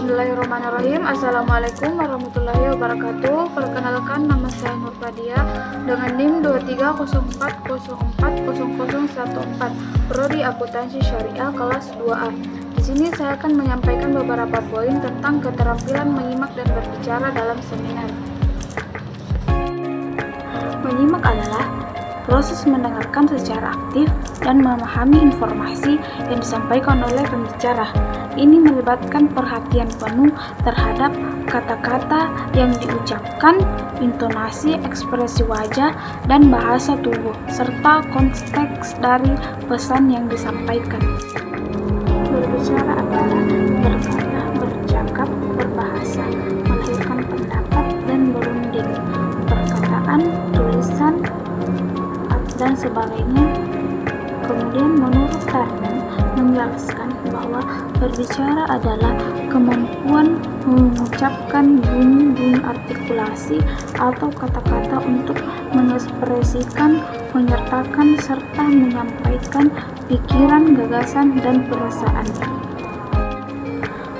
Bismillahirrahmanirrahim. Assalamualaikum warahmatullahi wabarakatuh. Perkenalkan, nama saya Nur Fadia dengan NIM 2304040014, Prodi Akuntansi Syariah kelas 2A. Di sini saya akan menyampaikan beberapa poin tentang keterampilan menyimak dan berbicara dalam seminar. Menyimak adalah proses mendengarkan secara aktif dan memahami informasi yang disampaikan oleh pembicara. Ini melibatkan perhatian penuh terhadap kata-kata yang diucapkan, intonasi, ekspresi wajah, dan bahasa tubuh, serta konteks dari pesan yang disampaikan. Berbicara adalah berkata, bercakap, berbahasa, melahirkan pendapat, dan berunding. Perkataan, tulisan, dan sebagainya. Kemudian menurut Tarman menjelaskan bahwa berbicara adalah kemampuan mengucapkan bunyi-bunyi artikulasi atau kata-kata untuk mengekspresikan, menyertakan, serta menyampaikan pikiran, gagasan, dan perasaan.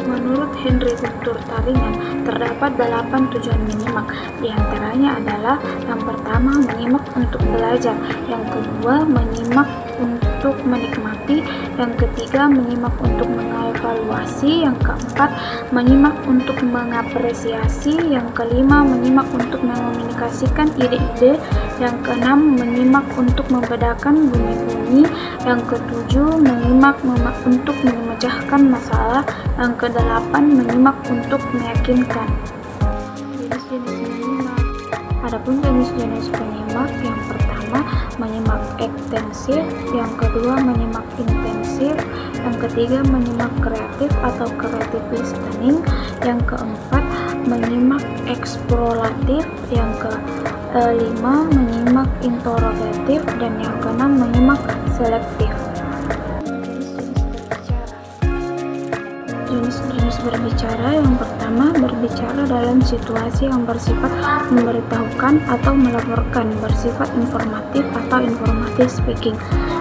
Menurut Henry Guntur Taringan, terdapat 8 tujuan menyimak. Di antaranya adalah yang pertama, menyimak untuk belajar, yang kedua, menyimak untuk menikmati, yang ketiga, menyimak untuk mengevaluasi, yang keempat, menyimak untuk mengapresiasi, yang kelima, menyimak untuk mengomunikasikan ide-ide, yang keenam, menyimak untuk membedakan bunyi-bunyi, yang ketujuh, menyimak untuk memecahkan masalah, yang kedelapan, menyimak untuk meyakinkan. Jenis-jenis menyimak. Adapun jenis-jenis penyimak, yang pertama menyimak ekstensif, yang kedua menyimak intensif, yang ketiga menyimak kreatif atau creative listening, yang keempat menyimak eksploratif, yang kelima menyimak interrogatif, dan yang keenam menyimak selektif. Jenis-jenis berbicara. Yang pertama, berbicara dalam situasi yang bersifat memberitahukan atau melaporkan, bersifat informatif atau informative speaking.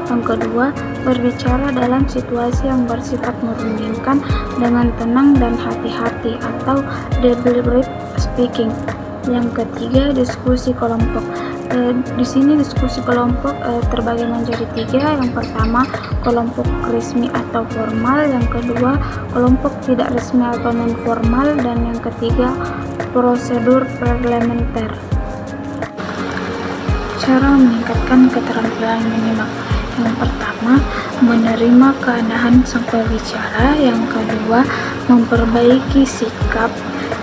Yang kedua, berbicara dalam situasi yang bersifat merundingkan dengan tenang dan hati-hati atau deliberate speaking. Yang ketiga, diskusi kelompok. Di sini diskusi kelompok terbagi menjadi 3. Yang pertama, kelompok resmi atau formal, yang kedua, kelompok tidak resmi atau non formal, dan yang ketiga, prosedur parlementer. Cara meningkatkan keterampilan menyimak. Yang pertama, menerima keadaan sang pembicara, yang kedua, memperbaiki sikap,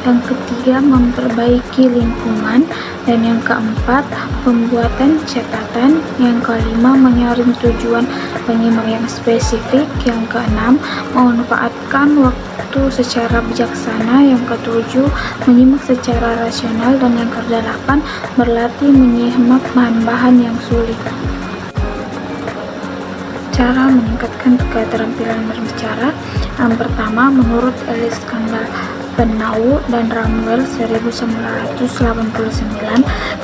yang ketiga, memperbaiki lingkungan, dan yang keempat, pembuatan catatan, yang kelima, menyaring tujuan penyimak yang spesifik, yang keenam, memanfaatkan waktu secara bijaksana, yang ketujuh, menyimak secara rasional, dan yang kedelapan, berlatih menyimak bahan-bahan yang sulit. Cara meningkatkan keterampilan berbicara. Yang pertama, menurut Eliskanbar Penau dan Ramwell 1989,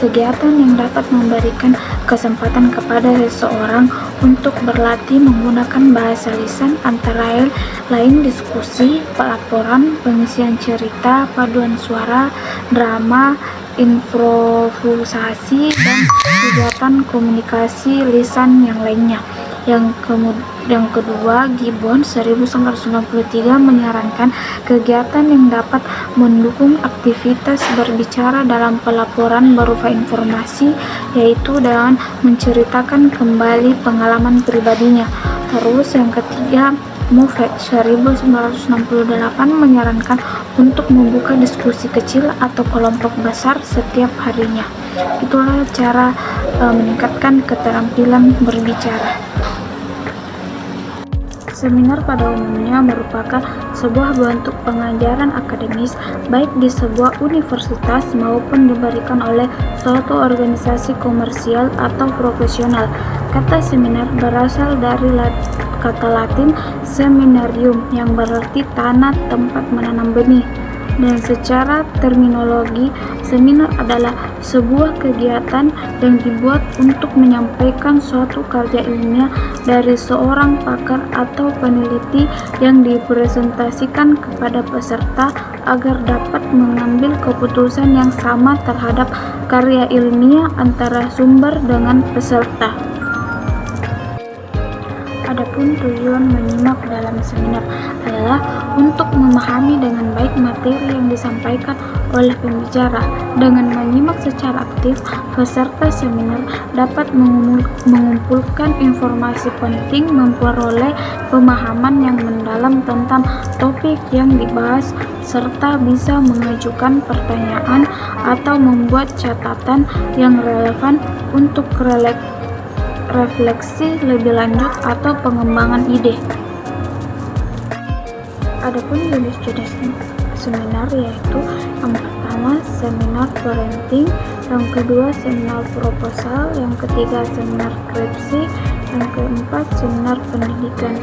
kegiatan yang dapat memberikan kesempatan kepada seseorang untuk berlatih menggunakan bahasa lisan antara lain diskusi, pelaporan, pengisian cerita, paduan suara, drama, improvisasi, dan kegiatan komunikasi lisan yang lainnya. Yang kedua, Gibbon 1993 menyarankan kegiatan yang dapat mendukung aktivitas berbicara dalam pelaporan berupa informasi, yaitu dengan menceritakan kembali pengalaman pribadinya. Terus yang ketiga, Moffett 1968 menyarankan untuk membuka diskusi kecil atau kelompok besar setiap harinya. Itulah cara meningkatkan keterampilan berbicara. Seminar pada umumnya merupakan sebuah bentuk pengajaran akademis, baik di sebuah universitas maupun diberikan oleh suatu organisasi komersial atau profesional. Kata seminar berasal dari kata Latin seminarium, yang berarti tanah tempat menanam benih. Dan secara terminologi, seminar adalah sebuah kegiatan yang dibuat untuk menyampaikan suatu karya ilmiah dari seorang pakar atau peneliti yang dipresentasikan kepada peserta agar dapat mengambil keputusan yang sama terhadap karya ilmiah antara sumber dengan peserta. Adapun tujuan menyimak dalam seminar adalah untuk memahami dengan baik materi yang disampaikan oleh pembicara. Dengan menyimak secara aktif, peserta seminar dapat mengumpulkan informasi penting, memperoleh pemahaman yang mendalam tentang topik yang dibahas, serta bisa mengajukan pertanyaan atau membuat catatan yang relevan untuk refleksi lebih lanjut atau pengembangan ide. Adapun jenis-jenis seminar yaitu yang pertama seminar parenting, yang kedua seminar proposal, yang ketiga seminar skripsi, yang keempat seminar pendidikan.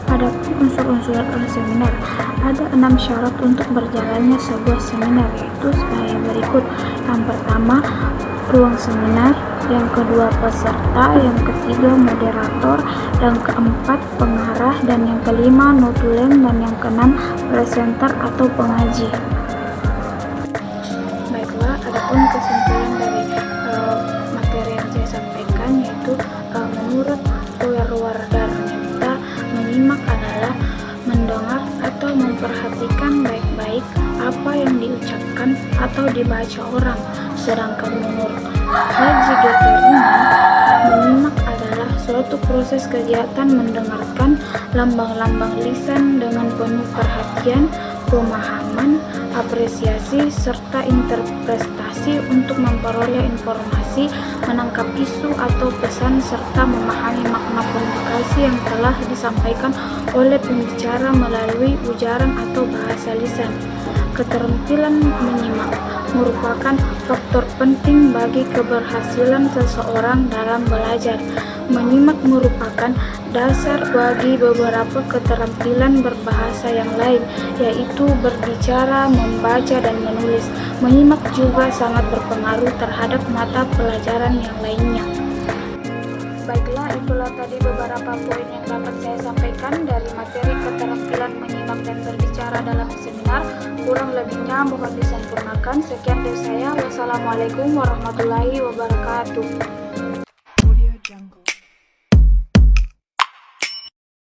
Adapun unsur-unsur seminar, ada 6 syarat untuk berjalannya sebuah seminar, yaitu sebagai berikut. Yang pertama, ruang seminar, yang kedua peserta, yang ketiga moderator, yang keempat pengarah, dan yang kelima notulen, dan yang keenam presenter atau pengaji. Baiklah, adapun kesimpulan dari materi yang saya sampaikan yaitu menurut Wardarneta, menyimak adalah mendengar atau memperhatikan baik-baik apa yang diucapkan atau dibaca orang. Sedangkan menurut Haji Geterina, menyimak adalah suatu proses kegiatan mendengarkan lambang-lambang lisan dengan penuh perhatian, pemahaman, apresiasi, serta interpretasi untuk memperoleh informasi, menangkap isu atau pesan, serta memahami makna komunikasi yang telah disampaikan oleh pembicara melalui ujaran atau bahasa lisan. Keterampilan menyimak merupakan faktor penting bagi keberhasilan seseorang dalam belajar. Menyimak merupakan dasar bagi beberapa keterampilan berbahasa yang lain, yaitu berbicara, membaca, dan menulis. Menyimak juga sangat berpengaruh terhadap mata pelajaran yang lainnya. Baiklah, itulah tadi beberapa poin yang dapat saya sampaikan dari materi keterampilan menyimak dan berbicara dalam seminar. Kurang lebihnya mohon disempurnakan. Sekian dari saya. Wassalamualaikum warahmatullahi wabarakatuh.